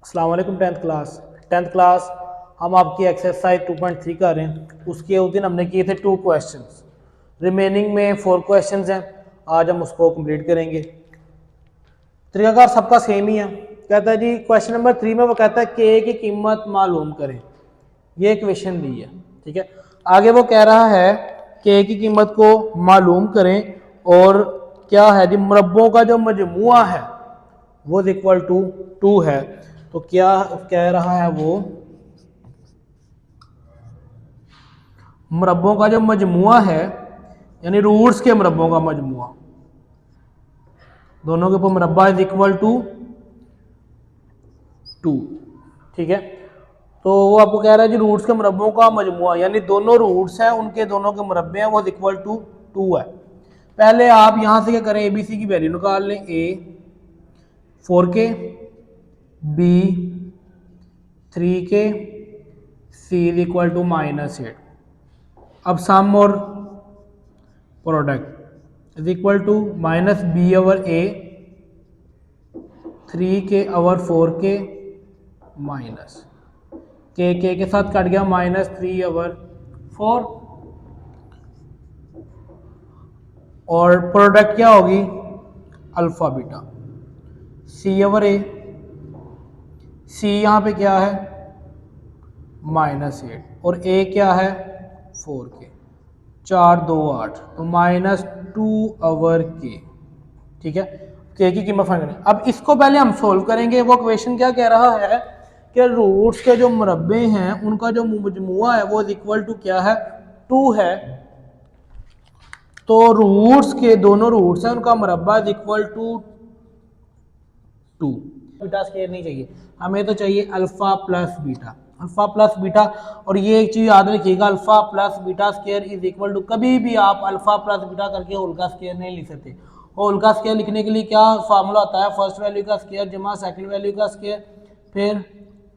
अस्सलाम वालेकुम। Tenth class हम आपकी एक्सरसाइज 2.3 कर रहे हैं। उसके उस दिन हमने किए थे 2 क्वेश्चंस, रिमेनिंग में 4 क्वेश्चंस हैं। आज हम उसको कंप्लीट करेंगे। तरीकाकार सबका सेम ही है। कहता है जी क्वेश्चन नंबर 3 में वो कहता है के की कीमत मालूम करें। ये क्वेश्चन दी है, ठीक है। आगे वो कह रहा है के की कीमत को मालूम करें और क्या है जी, मुरब्बों का जो मजमुआ है वो इक्वल टू 2 है। तो क्या कह रहा है वो, मुरब्बों का जो मजमुआ है यानी रूट्स के मुरब्बों का मजमुआ, दोनों के ऊपर मुरब्बा इज इक्वल टू 2, ठीक है। तो वो आपको कह रहा है जी रूट्स के मुरब्बों का मजमुआ यानी दोनों रूट्स हैं उनके दोनों के मुरब्बे हैं वो इक्वल टू 2 है। पहले आप यहां से क्या करें, ABC की वैल्यू निकाल लें। A 4K, B 3K, C is equal to -8। अब सम और product is equal to -B over A, 3K over 4K minus K के साथ कट गया -3 ओवर 4 और प्रोडक्ट क्या होगी alpha beta C over A। C यहाँ पे क्या है -8 और A क्या है 4K, 4 2 8 तो -2 ओवर K, ठीक है। K की कीमत फाइंड करें। अब इसको पहले हम सोल्व करेंगे। वो क्वेश्चन क्या कह रहा है कि रूट्स के जो मुरब्बे हैं उनका जो मजमुआ है वो इक्वल टू क्या है 2 है। तो रूट्स के दोनों रूट्स हैं उनका मुरब्बा is equal to 2। Beta square नहीं चाहिए हमें, तो चाहिए alpha plus beta, alpha plus beta. और ये एक चीज याद रखिएगा, alpha plus beta square is equal to, कभी भी आप अल्फा प्लस बीटा करके होल का स्क्वायर नहीं लिख सकते। होल का स्क्वायर लिखने के लिए क्या फार्मूला होता है, फर्स्ट वैल्यू का स्क्वायर जमा सेकंड वैल्यू का स्क्वायर फिर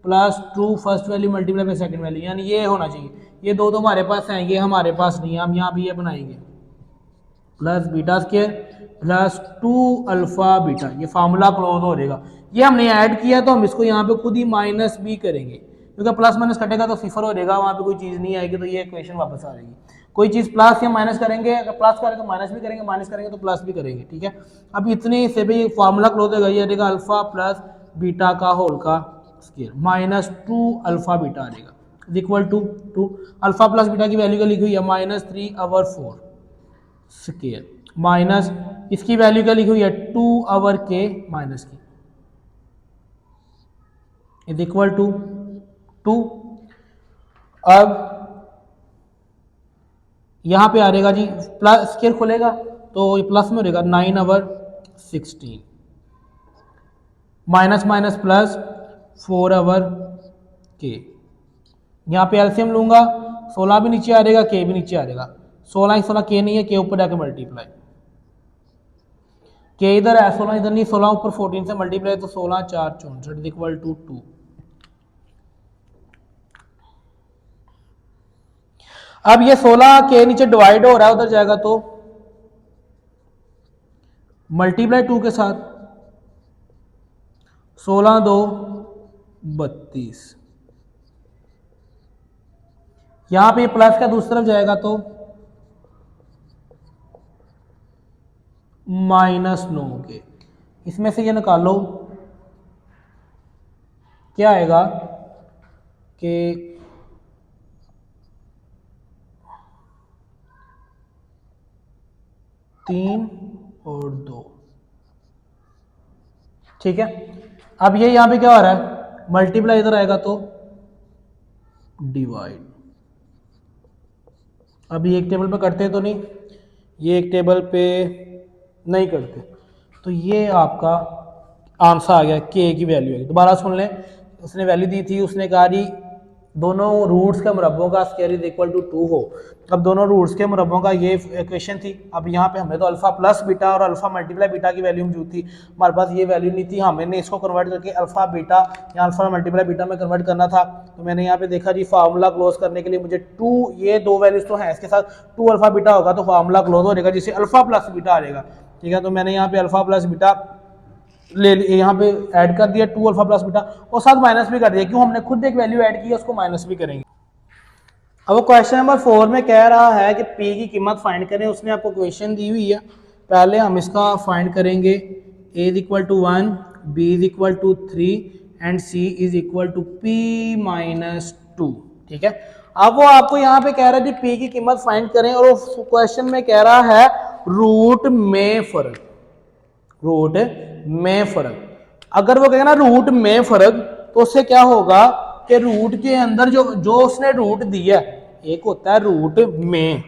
plus 2 first value multiply by second value, यानी ये होना चाहिए। ये दो तो हमारे पास हैं, ये हमारे पास नहीं है, हम यहाँ भी ये बनाएंगे plus beta square plus 2 alpha beta, ये फार्मूला क्लोज हो जाएगा। ये हमने ऐड किया तो हम इसको यहाँ पे खुद ही माइनस भी करेंगे क्योंकि प्लस माइनस कटेगा तो सिफर हो जाएगा, वहाँ पे कोई चीज़ नहीं आएगी तो ये इक्वेशन वापस आ जाएगी। कोई चीज़ प्लस या माइनस करेंगे, अगर प्लस करें तो माइनस भी करेंगे, माइनस करेंगे तो प्लस भी करेंगे, ठीक है। अब इतने से भी फार्मूला क्लोज होगा, ये आ जाएगा अल्फा प्लस बीटा का होल का स्क्वायर -2 अल्फा बीटा आ जाएगा equal to 2। Alpha plus beta की वैल्यू क्या लिखी हुई है -3 ओवर 4 स्केयर माइनस इसकी वैल्यू क्या लिखी हुई है 2 ओवर के माइनस की इज इक्वल टू 2। अब यहां पे आ जाएगा जी प्लस स्केयर खुलेगा तो ये प्लस में हो जाएगा 9 over 16 minus minus plus 4 over के। यहाँ पे एलसीएम लूंगा 16 भी नीचे आ जाएगा, के भी नीचे आ जाएगा। 16 16 के नहीं है, के ऊपर जाके मल्टीप्लाई, के इधर है 16 इधर नहीं, 16 ऊपर 14 से मल्टीप्लाई तो 16 4 64 इक्वल टू 2। अब ये 16 के नीचे डिवाइड हो रहा है, उधर जाएगा तो मल्टीप्लाई 2 के साथ 16 2 32। यहां पे प्लस का दूसरी तरफ जाएगा तो -9 के, इसमें से ये निकालो क्या आएगा कि 3 और 2, ठीक है। अब ये यहां पे क्या हो रहा है मल्टीप्लाई, इधर आएगा तो डिवाइड। अभी एक टेबल पे करते तो नहीं, ये एक टेबल पे नहीं करते, तो ये आपका आंसर आ गया के की वैल्यू है। दोबारा सुन लें, उसने वैल्यू दी थी, उसने कहा जी दोनों रूट्स के मुरब्बों का स्क्वायर इज इक्वल टू 2 हो। अब दोनों रूट्स के मुरब्बों का ये इक्वेशन थी। अब यहाँ पे हमें तो अल्फा प्लस बीटा और अल्फा मल्टीप्लाई बीटा की वैल्यू मौजूद थी, हमारे पास ये वैल्यू नहीं थी, हमने इसको कन्वर्ट करके अल्फा बीटा या अल्फा मल्टीप्लाई बीटा में कन्वर्ट करना था। तो मैंने यहाँ पे देखा जी फार्मूला क्लोज करने के लिए मुझे 2, ये दो वैल्यूज तो हैं, इसके साथ 2 अल्फा बीटा होगा तो फार्मूला क्लोज हो जाएगा जिससे अल्फा प्लस बीटा आ जाएगा, ठीक है। तो मैंने यहाँ पे अल्फा प्लस बीटा यहाँ पे ऐड कर दिया 2 अल्फा प्लस बीटा और साथ माइनस भी कर दिया, क्यों हमने खुद एक वैल्यू ऐड की है, उसको माइनस भी करेंगे। अब क्वेश्चन नंबर 4 में कह रहा है कि P की कीमत फाइंड करें, उसने आपको क्वेश्चन दी हुई है। पहले हम इसका फाइंड करेंगे, A is equal to 1, B is equal to 3 and C is equal to P minus 2। ठीक है, अब वो आपको यहाँ पे कह रहा है कि P की कीमत फाइंड करें और क्वेश्चन में कह रहा है रूट में फर्क, रूट में फर्क। अगर वो कहेगा ना रूट में फर्क, तो उससे क्या होगा कि रूट के अंदर जो जो उसने रूट दिया है, एक होता है रूट में,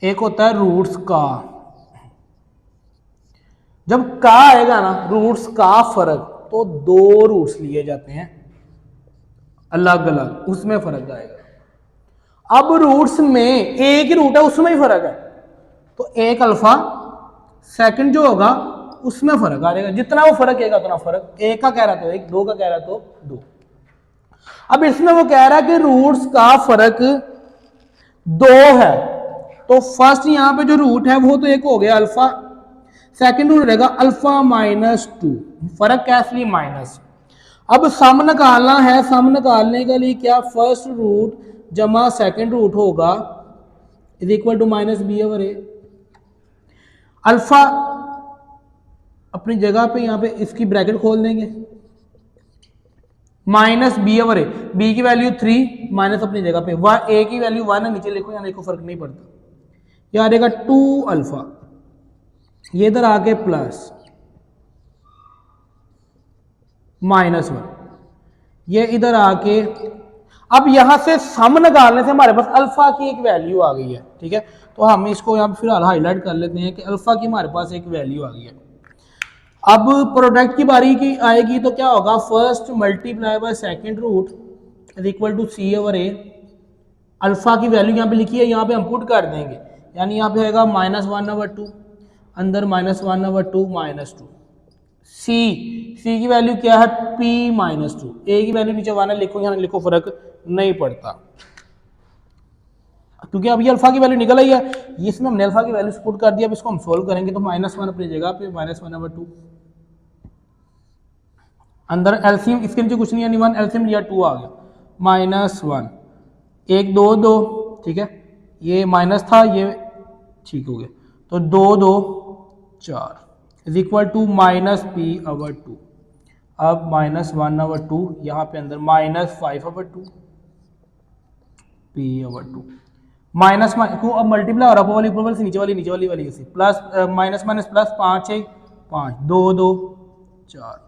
एक होता है रूट्स का। जब का आएगा ना रूट्स का फर्क, तो दो रूट्स लिए जाते हैं अलग अलग, उसमें फर्क आएगा। अब रूट्स में एक ही रूट है, उसमें ही फर्क है, तो एक अल्फा, सेकंड जो होगा उसमें फर्क आ जाएगा, जितना वो फर्क आएगा उतना फर्क। एक का कह रहा तो एक, दो का कह रहा तो दो। अब इसमें वो कह रहा है कि रूट्स का फर्क दो है, तो फर्स्ट यहां पे जो रूट है वो तो एक हो गया अल्फा, सेकंड रूट रहेगा अल्फा माइनस 2, फर्क कैसे लिए माइनस। अब सम निकालना है, सम निकालने के लिए क्या, फर्स्ट रूट जमा सेकंड रूट होगा is equal to minus B over A. Alpha अपनी जगह पे यहां पे इसकी ब्रैकेट खोल देंगे, minus B over A, B की वैल्यू 3 माइनस अपनी जगह पे ए की वैल्यू 1 है, नीचे लिखो, यहाँ लिखो, फर्क नहीं पड़ता। यह आ जाएगा 2 अल्फा, ये इधर आके प्लस माइनस 1, ये इधर आके। अब यहां से सम निकालने से हमारे पास अल्फा की एक वैल्यू आ गई है। ठीक है, तो हम इसको यहां पर फिलहाल हाईलाइट कर लेते हैं कि अल्फा की हमारे पास एक वैल्यू आ गई है। अब प्रोडक्ट की बारी की आएगी तो क्या होगा, first multiply by second root is equal to C over A. Alpha की वैल्यू यहाँ पे लिखी है, यहाँ पे हम पुट कर देंगे, यानी यहाँ पे आएगा माइनस 1/2, अंदर माइनस 1/2 माइनस 2। सी की वैल्यू क्या है, P माइनस 2, ए की वैल्यू नीचे 1 लिखो, यहाँ लिखो, फर्क नहीं पड़ता क्योंकि अब ये अल्फा की वैल्यू निकल आई है, इसमें हमने अल्फा की वैल्यू पुट कर दिया। अब इसको हम सोल्व करेंगे तो -1 अपनी जगह पे, -1/2, अंदर एलसीएम इसके नीचे कुछ नहीं है, 1 एलसीएम लिया 2 आ गया, -1, 1 2 2, ठीक है, ये माइनस था, ये ठीक हो गया, तो 2 2 4 इज इक्वल टू -P/2। अब -1/2 यहाँ पे अंदर -5/2 P/2 माइनस को अब मल्टीप्लाई हो रहा है, ऊपर वाली से नीचे वाली से प्लस, माइनस माइनस प्लस, 5 1 5 2 2 4।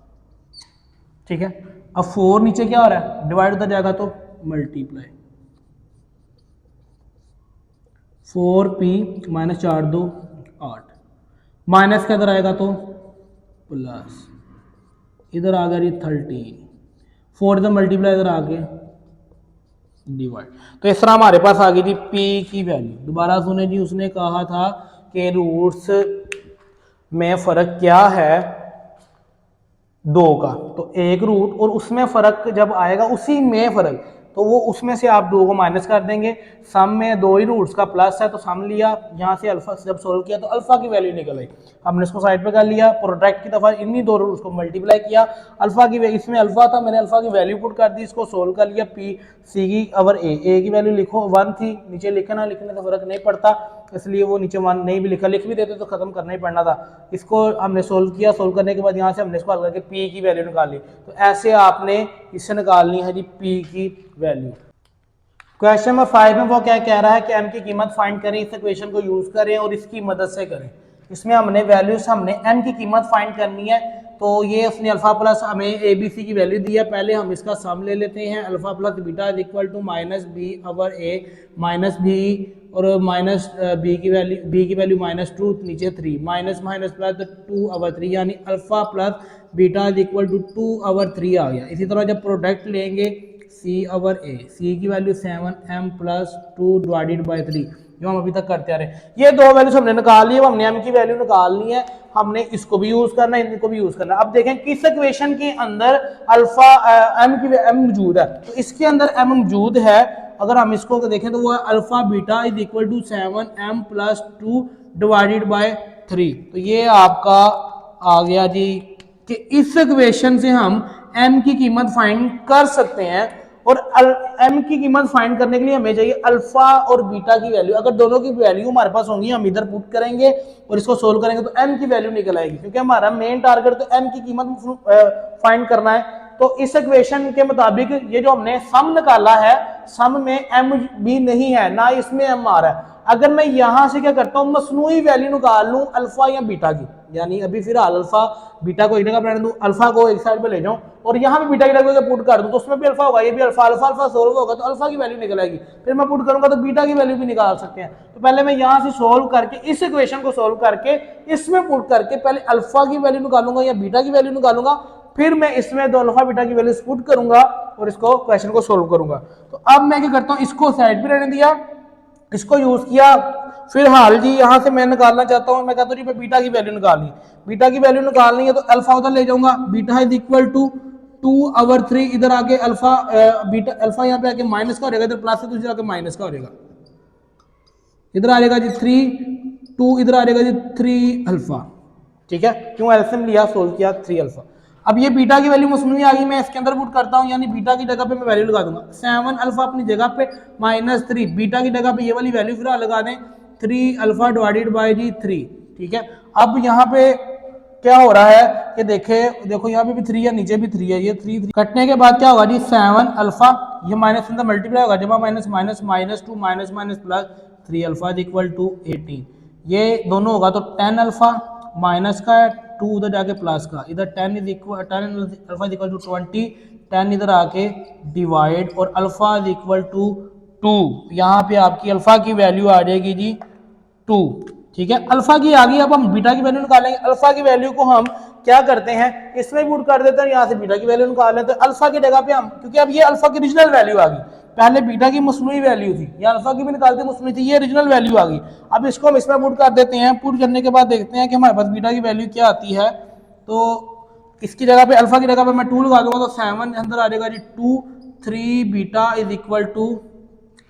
ठीक है, अब 4 नीचे क्या हो रहा है, डिवाइड होता जाएगा तो मल्टीप्लाई, 4P -4 2 8, माइनस के इधर आएगा तो प्लस, इधर आ गया 13, 4 इधर मल्टीप्लाई, इधर आ गए डिवाइड। तो इस तरह हमारे पास आ गई थी P की वैल्यू। दोबारा सुने जी, उसने कहा था कि रूट्स में फर्क क्या है, दो का, तो एक रूट और उसमें फर्क जब आएगा उसी में फर्क, तो वो उसमें से आप दो को माइनस कर देंगे। सम में दो ही रूट्स का प्लस है तो सम लिया, यहाँ से अल्फा जब सोल्व किया तो अल्फा की वैल्यू निकल आई, हमने इसको साइड पे कर लिया। प्रोडक्ट की दफा इन्हीं दो रूट्स को मल्टीप्लाई किया, अल्फा की इसमें अल्फा था, मैंने अल्फा की वैल्यू पुट कर दी, इसको सोल्व कर लिया। पी सी की अवर ए की वैल्यू लिखो 1 थी, नीचे लिखना, लिखने से फर्क नहीं पड़ता, इसलिए वो नीचे 1 नहीं भी लिखा, लिख भी देते तो खत्म करना ही पड़ना था। इसको हमने सोल्व किया, सोल्व करने के बाद यहाँ से हमने इसको हल करके पी की वैल्यू निकाली। तो ऐसे आपने इससे निकालनी है जी पी की वैल्यू। क्वेश्चन नंबर 5 में वो क्या कह रहा है कि एम की कीमत फाइंड करें, इस इक्वेशन को यूज करें और इसकी मदद से करें। इसमें हमने वैल्यूज, हमने एम की कीमत फाइंड करनी है, तो ये उसने अल्फा प्लस हमें ए बी सी की वैल्यू दी है। पहले हम इसका सम ले लेते हैं, alpha plus beta is equal to -B/A minus B और माइनस बी की वैल्यू -2, नीचे 3 माइनस माइनस प्लस 2/3, यानी alpha plus beta is equal to 2/3 आ गया। इसी तरह जब प्रोडक्ट लेंगे C/A, C की वैल्यू 7m + 2 डिवाइडेड बाई 3, जो हम अभी तक करते आ रहे हैं। ये दो वैल्यूज हमने निकाल ली, हमने m की वैल्यू निकालनी है, हमने इसको भी यूज करना है, इनको भी यूज करना है। अब देखें किस इक्वेशन के अंदर अल्फा m मौजूद है, तो इसके अंदर m मौजूद है अगर हम इसको देखें तो वो है alpha beta is equal to 7m plus 2 divided by 3। तो ये आपका आ गया जी कि इस इक्वेशन से हम m की कीमत फाइंड कर सकते हैं। और m की कीमत फाइंड करने के लिए हमें चाहिए अल्फा और बीटा की वैल्यू। अगर दोनों की वैल्यू हमारे पास होंगी हम इधर पुट करेंगे और इसको सोल्व करेंगे तो m की वैल्यू निकल आएगी, क्योंकि हमारा मेन टारगेट तो m की कीमत फाइंड करना है। तो इस इक्वेशन के मुताबिक ये जो हमने सम निकाला है, सम में m भी नहीं है ना इसमें m आ रहा है। अगर मैं यहां से क्या करता हूं, मसनूई वैल्यू निकाल लूं अल्फा या बीटा की, यानी अभी फिलहाल अल्फा बीटा को एक जगह पर दूं, अल्फा को एक साइड पे ले जाऊं और यहां पे बीटा की जगह पुट कर दूं, तो उसमें भी अल्फा होगा, ये भी अल्फा, अल्फा अल्फा सोल्व होगा तो अल्फा की वैल्यू निकल आएगी। फिर मैं पुट करूंगा तो बीटा की वैल्यू भी निकाल सकते हैं। तो पहले मैं यहां से सोल्व करके इस इक्वेशन को सोल्व करके इसमें पुट करके पहले अल्फा की वैल्यू निकालूंगा या बीटा की वैल्यू निकालूंगा, फिर मैं इसमें दो अल्फा बीटा की वैल्यू पुट करूंगा और इसको क्वेश्चन को सोल्व करूंगा। तो अब मैं क्या करता हूं, इसको साइड पे रहने दिया, इसको यूज किया। फिलहाल जी यहां से मैं निकालना चाहता हूं, मैं कहता हूं जी बीटा की वैल्यू निकालनी, बीटा की वैल्यू निकालनी है तो अल्फा उधर ले जाऊंगा, बीटा इज इक्वल टू 2/3, इधर आके अल्फा बीटा अल्फा यहाँ पे आके माइनस का हो जाएगा, इधर प्लस है तो इधर आके माइनस का हो जाएगा, इधर आ जाएगा जी 3 2, इधर आ जाएगा जी 3 अल्फा। ठीक है, क्यों एलसीएम लिया, सोल्व किया 3 अल्फा। अब ये बीटा की वैल्यू मसनूई आ गई, मैं इसके अंदर पुट करता हूं, यानी बीटा की जगह पे मैं वैल्यू लगा दूंगा 7 अल्फा अपनी जगह पे माइनस 3, बीटा की जगह पे ये वाली वैल्यू फिर लगा दें 3 अल्फा डिवाइडेड बाय जी 3। ठीक है, अब यहाँ पे क्या हो रहा है कि देखो यहाँ पे भी 3 है, नीचे भी 3 है, ये 3 कटने के बाद क्या होगा जी 7 अल्फा, ये माइनस अंदर मल्टीप्लाई होगा, जमा minus minus minus 2 minus minus plus 3 alpha is equal to 18। ये दोनों होगा तो 10 अल्फा माइनस का 2 उधर जाके प्लस का, इधर 10 अल्फा इज इक्वल टू 20, 10 इधर आके डिवाइड और अल्फा इज इक्वल टू 2। यहाँ पे आपकी अल्फा की वैल्यू आ जाएगी जी 2। ठीक है, अल्फा की आ गई, अब हम बीटा की वैल्यू निकालेंगे। अल्फा की वैल्यू को हम क्या करते हैं, इसमें पुट कर देते हैं, यहाँ से बीटा की वैल्यू निकाल लेते हैं अल्फा की जगह पे हम, क्योंकि अब ये अल्फा की ओरिजिनल वैल्यू आ गई, पहले बीटा की मसनूई वैल्यू थी, या अल्फा की भी निकालते मसनूई थी, ये ओरिजिनल वैल्यू आ गई। अब इसको हम इसमें पुट कर देते हैं, पुट करने के बाद देखते हैं कि हमारे पास बीटा की वैल्यू क्या आती है। तो इसकी जगह पे अल्फा की जगह पे मैं 2 लगा दूंगा तो 7 अंदर आ जाएगा जी 2 3 बीटा इज इक्वल टू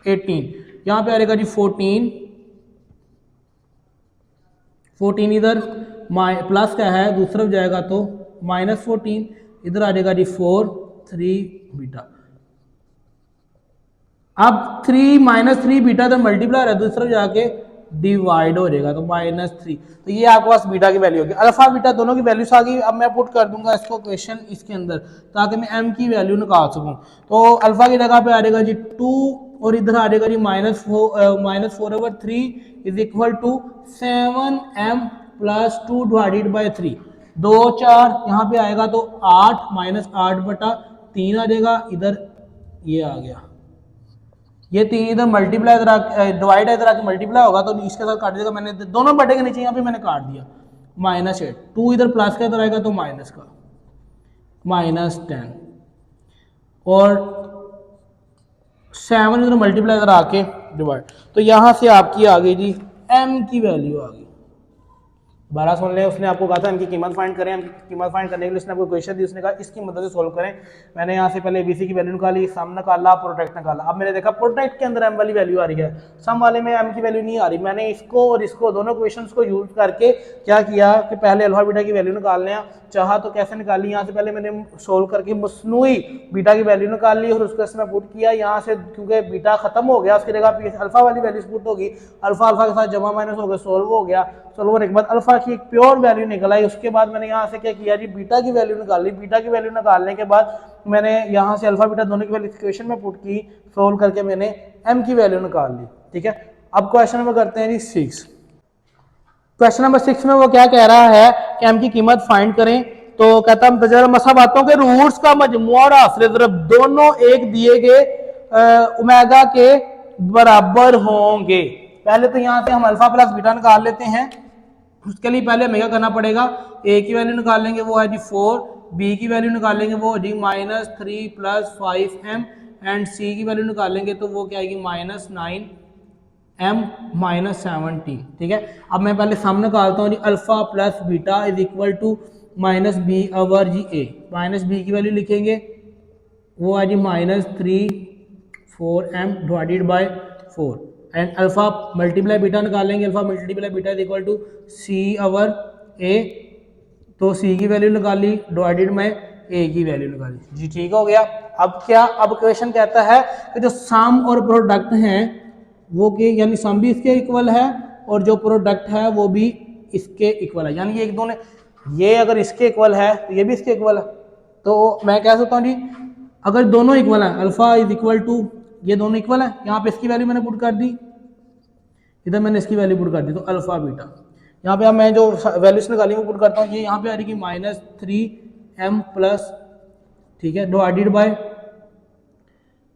18, यहाँ पे आ जाएगा जी 14 इधर प्लस का है, दूसरा जाएगा तो माइनस 14, इधर आ जाएगा जी 4 3 बीटा। अब 3 माइनस 3 बीटा इधर मल्टीप्लाई है, दूसरा जाके डिवाइड हो जाएगा तो माइनस 3। तो ये आपके पास बीटा की वैल्यू होगी, अल्फा बीटा दोनों की वैल्यूज आ गई। अब मैं पुट कर दूंगा इसको क्वेश्चन इसके अंदर ताकि मैं m की वैल्यू निकाल सकूं। तो अल्फा की जगह पे आ जाएगा जी 2 और इधर आ जाएगा जी -4/3 is equal to 7m plus 2 divided by 3, 2 4 यहाँ पे आएगा तो 8 माइनस 8/3 आ जाएगा, इधर ये आ गया, ये 3 इधर मल्टीप्लाई इधर डिवाइड है, इधर आके मल्टीप्लाई होगा तो इसके साथ काट देगा, मैंने दोनों बटे के नीचे यहाँ पे मैंने काट दिया -8, 2 इधर प्लस का इधर आएगा तो माइनस का -10 और 7 इधर मल्टीप्लाई इधर आके डिवाइड। तो यहाँ से आपकी आ गई जी m की वैल्यू आ गई। 12 सुन ले, उसने आपको कहा था इनकी कीमत फाइंड करें, इनकी कीमत फाइंड करने के लिए उसने आपको क्वेश्चन दी, उसने कहा इसकी मदद से सोल्व करें। मैंने यहाँ से पहले एबीसी की वैल्यू निकाली, सम निकाला, प्रोडक्ट निकाला। अब मैंने देखा प्रोडक्ट के अंदर m वाली वैल्यू आ रही है, सम वाले में m की वैल्यू नहीं आ रही। मैंने इसको और इसको दोनों क्वेश्चंस को यूज करके क्या किया कि पहले अल्फा बीटा की वैल्यू निकालने चाहा तो कैसे निकाली, यहाँ से पहले मैंने सोल्व करके मसनूई बीटा की वैल्यू निकाल ली और उसको इसमें पुट किया। यहाँ से क्योंकि बीटा खत्म हो गया उसकी जगह अल्फा वाली वैल्यू पुट होगी, अल्फा अल्फा के साथ जमा माइनस हो गया, सोल्व हो गया। सोल्व होने के बाद अल्फा की एक प्योर वैल्यू निकल आई। उसके बाद मैंने यहाँ से क्या किया जी बीटा की वैल्यू निकाल ली। बीटा की वैल्यू निकालने के बाद मैंने यहाँ से अल्फा बीटा दोनों की वैल्यू इक्वेशन में पुट की, सोल्व करके मैंने m की वैल्यू निकाल ली। ठीक है, अब क्वेश्चन नंबर करते हैं जी 6। क्वेश्चन नंबर 6 में वो क्या कह रहा है कि m की कीमत फाइंड करें। तो कहता है तजर मसाबातों के रूट्स का मजमूआ और आसरे ज़रब दोनों एक दिए गए ओमेगा के बराबर होंगे। पहले तो यहाँ से हम अल्फा प्लस बीटा निकाल लेते हैं। उसके लिए पहले हमें क्या करना पड़ेगा, a की वैल्यू निकाल लेंगे वो है जी 4, b की वैल्यू निकालेंगे वो जी -3 + 5m एंड c की वैल्यू निकालेंगे तो वो क्या आएगी -9m -17। ठीक है, अब मैं पहले सम निकालता हूँ जी alpha plus beta is equal to -b/a। -b की वैल्यू लिखेंगे वो है जी -3 4m divided by 4 and alpha multiply beta निकालेंगे, alpha multiply beta is equal to C over ए, तो सी की वैल्यू निकाली डिवाइडेड में ए की वैल्यू निकाली जी, ठीक हो गया। अब क्या, अब क्वेश्चन कहता है कि जो सम और प्रोडक्ट हैं वो के, यानी सम भी इसके इक्वल है और जो प्रोडक्ट है वो भी इसके इक्वल है, यानी ये एक दोनों, ये अगर इसके इक्वल है तो ये भी इसके इक्वल है। तो मैं कह सकता हूँ जी अगर दोनों इक्वल है, अल्फा इज इक्वल टू, ये दोनों इक्वल है, यहाँ पे इसकी वैल्यू मैंने पुट कर दी, इधर मैंने इसकी वैल्यू पुट कर दी, तो अल्फा बीटा, यहाँ पे अब मैं जो वैल्यूज निकाली वो पुट करता हूँ, ये यहाँ पे आ रही कि -3m प्लस, ठीक है, डिवाइडेड बाय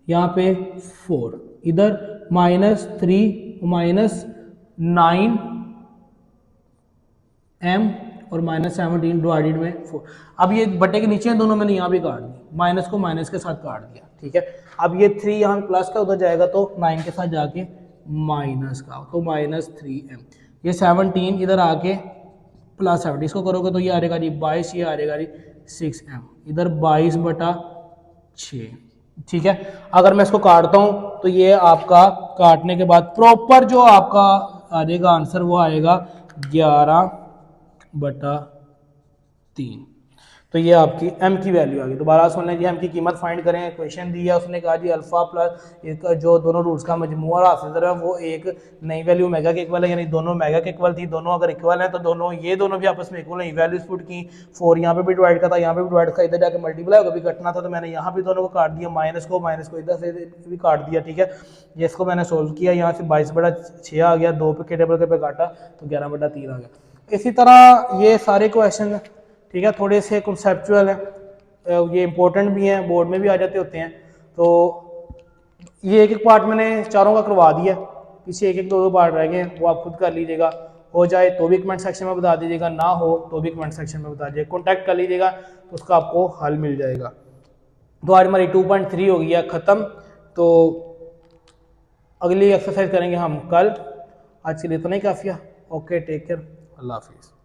यहाँ पे 4, इधर -3 -9m और -17 डिवाइडेड में 4। अब ये बटे के नीचे हैं दोनों, मैंने यहाँ भी काट दी, माइनस को माइनस के साथ काट दिया, ठीक है। अब ये 3 यहाँ प्लस का उधर जाएगा तो 9 के साथ जाके माइनस का, तो -3m, ये 17 इधर आके +70, इसको करोगे तो ये आ रहेगा जी 22, ये आ रहेगा जी 6m, इधर 22/6, ठीक है। अगर मैं इसको काटता हूँ तो ये आपका काटने के बाद प्रॉपर जो आपका आ जाएगा आंसर वो आएगा 11/3, तो ये आपकी m की वैल्यू आ गई। दोबारा सुन लें जी, m की कीमत फाइंड करें, क्वेश्चन दिया उसने कहा जी अल्फा प्लस इसका जो दोनों रूट्स का मजमूआ और हासिल है वो एक नई वैल्यू मेगा के इक्वल है, यानी दोनों मेगा के इक्वल थी, दोनों अगर इक्वल है तो दोनों ये दोनों भी आपस में इक्वल है, वैल्यूज पुट की, 4 यहाँ पे भी डिवाइड का था, यहाँ पे भी डिवाइड का, इधर जाकर मल्टीप्लाई होकर भी कटना था, तो मैंने यहाँ भी दोनों को काट दिया, माइनस को इधर से भी काट दिया, ठीक है। ये इसको मैंने सोल्व किया, यहाँ से 22/6 आ गया, 2 के टेबल के पे काटा तो 11/3 आ गया। इसी तरह ये सारे क्वेश्चन, ठीक है, थोड़े से कॉन्सेप्चुअल हैं, ये इंपॉर्टेंट भी हैं, बोर्ड में भी आ जाते होते हैं, तो ये एक एक पार्ट मैंने चारों का करवा दिया, पीछे एक एक दो पार्ट रह गए हैं, वो आप खुद कर लीजिएगा, हो जाए तो भी कमेंट सेक्शन में बता दीजिएगा, ना हो तो भी कमेंट सेक्शन में बता दीजिएगा, कॉन्टैक्ट कर लीजिएगा तो उसका आपको हल मिल जाएगा। तो आज हमारी 2.3 हो गई है ख़त्म, तो अगली एक्सरसाइज करेंगे हम कल, आज के लिए इतना ही काफ़ी है। ओके, टेक केयर, अल्लाह हाफिज़।